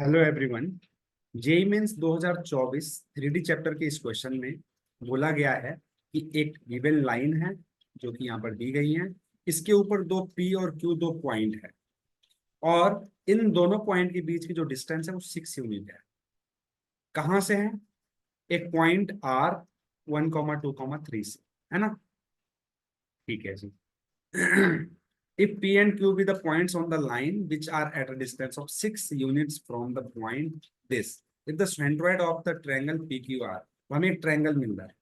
Hello everyone. JEE mains 2024 3D chapter के इस question में बोला गया है कि एक गिवन लाइन है जो कि यहाँ पर दी गई है। इसके ऊपर दो पी और क्यू दो पॉइंट है और इन दोनों पॉइंट के बीच की जो डिस्टेंस है वो 6 यूनिट है। कहाँ से है? एक पॉइंट आर 1,2,3 से, है ना? ठीक है जी। If P and Q be the points on the line which are at a distance of 6 units from the point this, if the centroid of the triangle PQR, तो हमें एक ट्रायंगल मिल रहा है।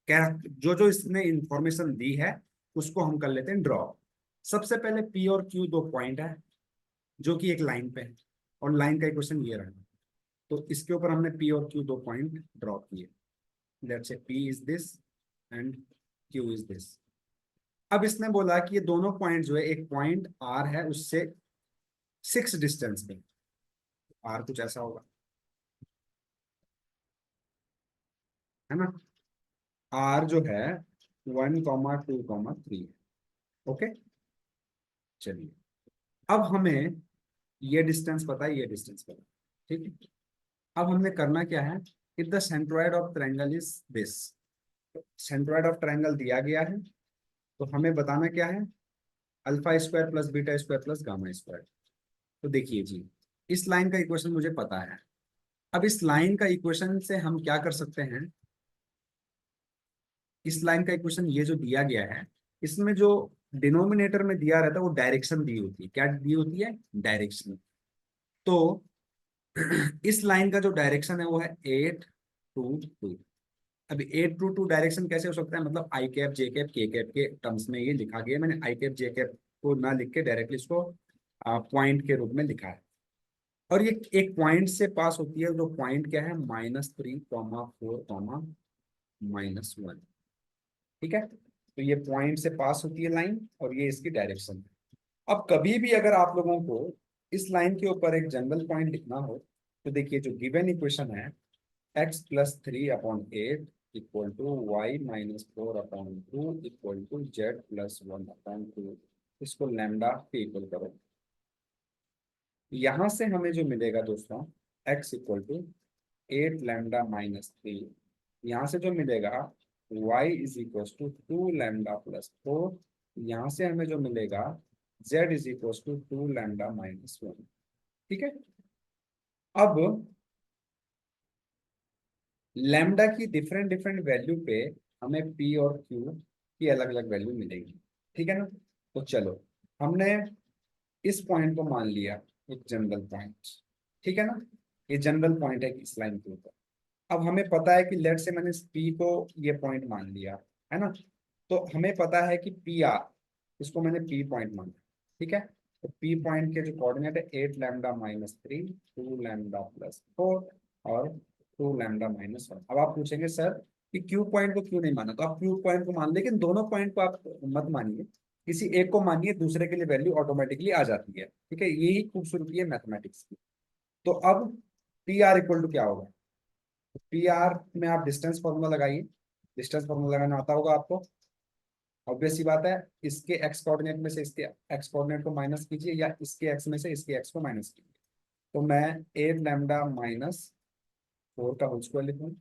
क्या जो जो इसने इंफॉर्मेशन दी है उसको हम कर लेते हैं ड्रॉ। सबसे पहले P और Q दो पॉइंट है जो कि एक लाइन पे है और लाइन का इक्वेशन ये रहा। तो इसके ऊपर हमने P और Q दो पॉइंट ड्रॉ किए। Let's say P is this and Q is this. अब इसने बोला कि ये दोनों पॉइंट जो है, एक पॉइंट आर है उससे 6 डिस्टेंस पे। आर कुछ ऐसा होगा, है ना? आर जो है 1,2,3 है। ओके, चलिए। अब हमें ये डिस्टेंस पता है, ये डिस्टेंस पता है, ठीक है। अब हमने करना क्या है? If the centroid of triangle is this, centroid of triangle दिया गया है तो हमें बताना क्या है? Alpha square plus beta square plus gamma square. तो देखिए जी, इस लाइन का इक्वेशन मुझे पता है। अब इस लाइन का इक्वेशन से हम क्या कर सकते हैं? इस लाइन का इक्वेशन ये जो दिया गया है, इसमें जो डिनोमिनेटर में दिया रहता है वो डायरेक्शन दी होती है। क्या दी होती है? डायरेक्शन। तो इस लाइन का जो डायरेक्शन है वो है 8 to 2। अभी 8 to 2 डायरेक्शन कैसे हो सकता है? मतलब आई कैप जे कैप के कैप के टर्म्स में ये लिखा गया। मैंने आई कैप जे कैप को ना लिख के डायरेक्टली इसको पॉइंट के रूप में लिखा है। और ये एक पॉइंट से पास होती है, जो पॉइंट क्या है? -3,4,-1। ठीक है, तो ये पॉइंट से पास होती है लाइन और ये इसकी डायरेक्शन है। अब कभी भी अगर आप लोगों को इस लाइन के ऊपर एक जनरल पॉइंट लिखना हो तो देखिए, जो गिवन इक्वेशन है x+3/8 equal to y-4/2 equal to z+1/2, इसको लैम्डा पे इक्वल करो। यहां से हमें जो मिलेगा दोस्तों, x इक्वल टू 8 λ-3। यहाँ से जो मिलेगा y इज इक्वल टू 2 λ+4। यहाँ से हमें जो मिलेगा z इज इक्वल टू 2 λ-1। ठीक है। अब लैम्डा की डिफरेंट डिफरेंट वैल्यू पे हमें p और q की अलग अलग वैल्यू मिलेगी। ठीक है ना? तो चलो, हमने इस पॉइंट को मान लिया एक जनरल पॉइंट। ठीक है ना? ये जनरल पॉइंट है इस लाइन के ऊपर। अब हमें पता है कि लेट से मैंने पी को ये पॉइंट मान लिया, है ना? तो हमें पता है कि पी आर, इसको मैंने पी पॉइंट माना। ठीक है, तो पी पॉइंट के जो कोऑर्डिनेट है 8 λ-3, 2 λ+4 और 2 λ-1। अब आप पूछेंगे सर कि क्यू पॉइंट को क्यों नहीं माना? तो आप क्यू पॉइंट को मान, लेकिन दोनों पॉइंट को आप मत मानिए, किसी एक को मानिए, दूसरे के लिए वैल्यू ऑटोमेटिकली आ जाती है। ठीक है, यही खूबसूरती है मैथमेटिक्स की। तो अब पी आर इक्वल टू क्या होगा? पी आर में आप डिस्टेंस फॉर्मूला लगाइए। डिस्टेंस फॉर्मूला लगाना आता होगा आपको, ऑब्वियस सी बात है। इसके एक्स कोऑर्डिनेट में से इसके एक्स कोऑर्डिनेट को माइनस कीजिए, या इसके एक्स में से इसके एक्स को माइनस कीजिए। तो मैं 8 λ-4 का होल स्क्वायर लिखूंगा,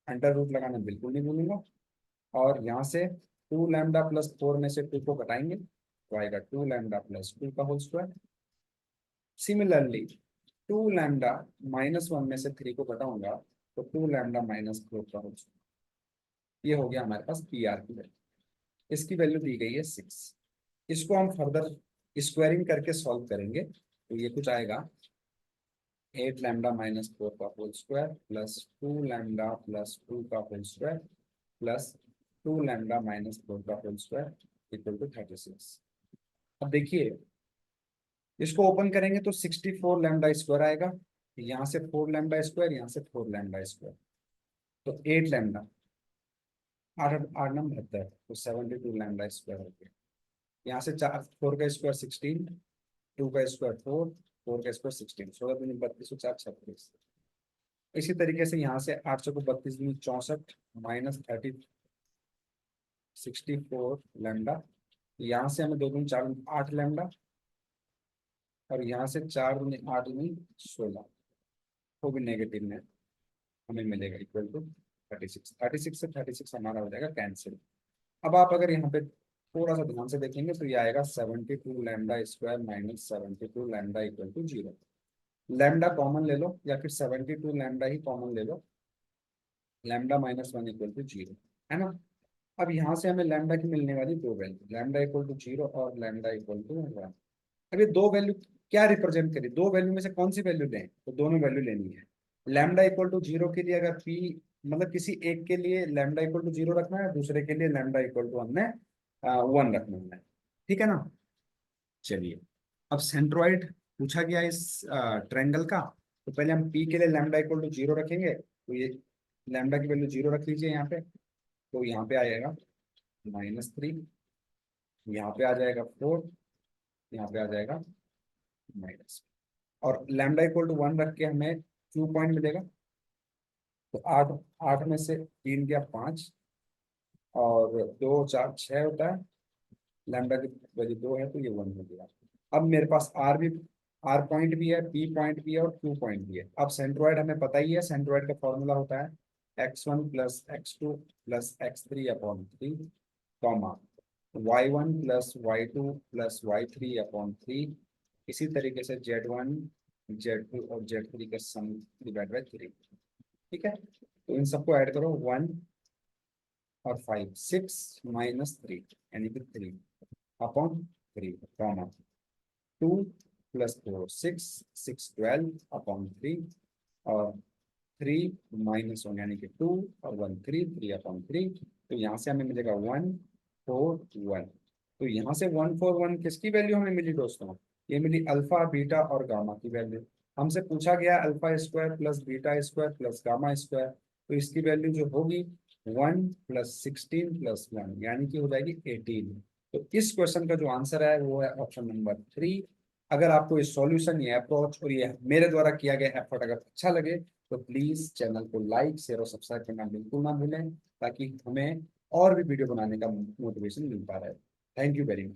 अंडर रूट लगाना बिल्कुल नहीं भूलूंगा। और यहाँ से 2 λ+4 में से 2 को घटाएंगे तो आएगा 2 λ+2 का होल स्क्वायर। सिमिलरली 2 λ-1 में से 3 को घटाऊंगा तो 2 λ-4 का होल स्क्वायर। ये हो गया हमारे पास पी आर की वैल्यू। इसकी वैल्यू दी गई है 6। इसको हम फर्दर स्क्वायरिंग करके सॉल्व करेंगे तो ये कुछ आएगा 8 λ-4 का होल स्क्वायर प्लस 2 λ+2 का होल स्क्वायर प्लस 2 λ-4 का होल स्क्वायर इक्वल टू 36। अब देखिए, इसको ओपन करेंगे तो 64 λ² आएगा। यहाँ से 4 λ², यहाँ से 4 λ², तो 8 λ, 8 8 9 72, तो 72 λ² हो गया। यहाँ से 4 का स्क्वायर 16, 2 का स्क्वायर 4, 4 का स्क्वायर 16, 16 × 32 = 36। इसी तरीके से यहाँ से 8 × 32 = 64 माइनस 30, 64 λ। यहाँ से हमें 2 दूनी 4, 8 λ, और यहाँ से 4 दूनी 8 दूनी 16, वो भी नेगेटिव में हमें मिलेगा इक्वल टू 36। 36 से 36 हमारा हो जाएगा कैंसिल। अब आप अगर यहाँ पे थोड़ा सा ध्यान से देखेंगे तो ये आएगा 72 lambda square minus 72 lambda equal to 0। Lambda common ले लो या फिर 72 लैम्डा ही कॉमन ले लो, लैम्डा माइनस 1 इक्वल टू 0, है ना। अब यहाँ से हमें लैम्डा की मिलने वाली दो वैल्यू, लैम्डा इक्वल टू 0 और लैम्डा इक्वल टू 1। अब ये दो वैल्यू क्या रिप्रेजेंट करी, दो वैल्यू में से कौन सी वैल्यू लें, तो दोनों वैल्यू लेनी है। लैम्डा इक्वल टू 0 के लिए अगर पी मतलब किसी एक के लिए लैम्डा इक्वल टू 0 रखना है, दूसरे के लिए लैम्डा इक्वल टू हमने 1 रखना है, ठीक है ना। चलिए, अब सेंट्रॉइड पूछा गया इस ट्रायंगल का, तो पहले हम पी के लिए लैम्डा इक्वल टू 0 रखेंगे, तो ये लैम्डा की वैल्यू 0 रख लीजिए यहाँ पे, तो यहाँ पे आ जाएगा -3, यहाँ पे आ जाएगा 4, यहाँ पे आ जाएगा माइनस, और लैम्डा इक्वल टू 1 रख के हमें 2 पॉइंट मिलेगा। तो 8, 8 में से 3 गया 5, और 2 4 6 होता है, लैम्डा की वैल्यू 2 है तो ये 1 हो गया। अब मेरे पास आर पॉइंट भी है, पी पॉइंट भी है और क्यू पॉइंट भी है। अब सेंट्रोइड हमें पता ही है, सेंट्रोइड का फॉर्मूला होता है x1 plus x2 plus x3 upon 3, comma y1 plus y2 plus y3 upon 3, इसी तरीके से z1 z2 और z3 का सम डिवाइड बाय 3, ठीक है। तो इन सबको ऐड करो, 1 और 5 6 माइनस 3 यानी कि 3 अपॉन 3, कॉमा 2 प्लस 4 6 6 12 अपॉन 3, और 3 माइनस 1 यानी कि 2 और 1 3 3 अपॉन 3। तो यहाँ से हमें मिलेगा 1 4 1। तो यहाँ से 1 4 1 किसकी वैल्यू हमें मिली दोस्तों, ये मिली अल्फा बीटा और गामा की वैल्यू। हमसे पूछा गया alpha square plus beta square plus gamma square, तो इसकी वैल्यू जो होगी 1 प्लस 16 प्लस 1 यानी कि हो जाएगी 18। तो इस क्वेश्चन का जो आंसर है वो है ऑप्शन नंबर 3। अगर आपको ये सॉल्यूशन, ये अप्रोच और ये मेरे द्वारा किया गया एफर्ट अगर अच्छा लगे तो प्लीज चैनल को लाइक शेयर और सब्सक्राइब करना बिल्कुल ना भूलें, ताकि हमें और भी वीडियो बनाने का मोटिवेशन मिलता रहे। Thank you very much.